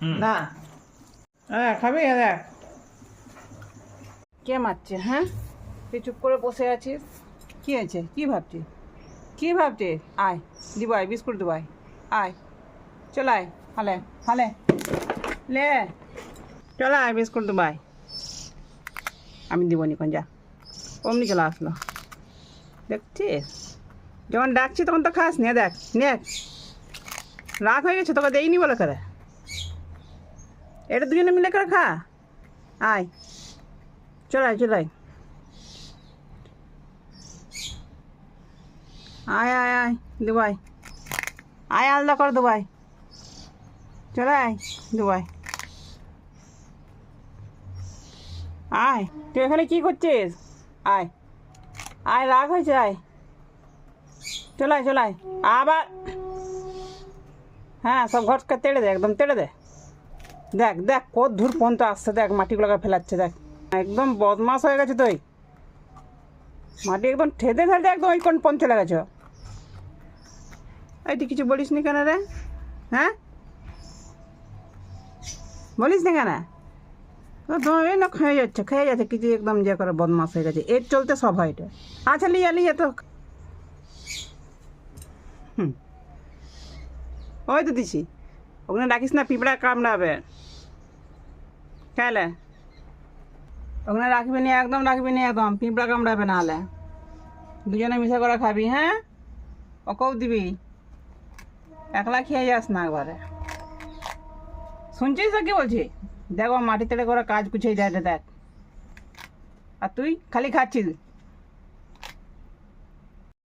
না খাবি দেখ কে মারছে? হ্যাঁ, তুই চুপ করে বসে আছিস, কি হয়েছে? কি ভাবছিস? কি ভাবছিস? আয় দিব, আয় বিস্কুট দেবো, আয় আয়, চল আয়, হালে হালে লে, চল আয় বিস্কুট দেবো, আয়। আমি দিব নিখন, যা। অমনি চলে আসলো, দেখছিস? যখন ডাকছি তখন তো খাস নে, দেখ নে, রাগ হয়ে গেছে, তোকে দেইনি বলে করে। এটা দুজনে মিলে করে খা, আয়, চল আয়, চল আয়, আয় আয় আয় দুবাই, আয় আলাদা কর দুবাই, চলে আয় দুবাই, আয়। তুই এখানে কি করছিস? আয় আয়, রাগ হয়েছে, আয়, চলাই চলাই আবার। হ্যাঁ, সব ঘরকে তেড়ে দে, একদম তেড়ে দে। দেখ দেখ কত দূর পর্যন্ত আসছে, দেখ মাটিগুলোকে ফেলাচ্ছে, দেখ একদম বদমাস হয়ে গেছে তুই। মাটি একদম ঠেদে ফেলতে একদম ওই কোন পন চলে গেছ। এই তুই কিছু বলিস নি কেন রে? হ্যাঁ, বলিস নি কেন? তোমার এই না খেয়ে যাচ্ছে কিছু, একদম যে করে বদমাস হয়ে গেছে, এর চলতে সব হয় এটা। আচ্ছা লিয়া লিয়া তো, ওই তো দিছি, ওখানে রাখিস না, পিঁপড়া কামড়াবে। খেলে ওখানে রাখবি না, একদম রাখবি না, একদম পিঁপড়া কামড়াবে, না হলে দুজনে মিশে করে খাবি। হ্যাঁ, ওকেও দিবি, একলা খেয়ে যাস না একবারে। শুনছিস তো কি বলছি? দেখো মাটি তেড়ে করে কাজ গুছিয়ে দেয়, দেখ, আর তুই খালি খাচ্ছিস।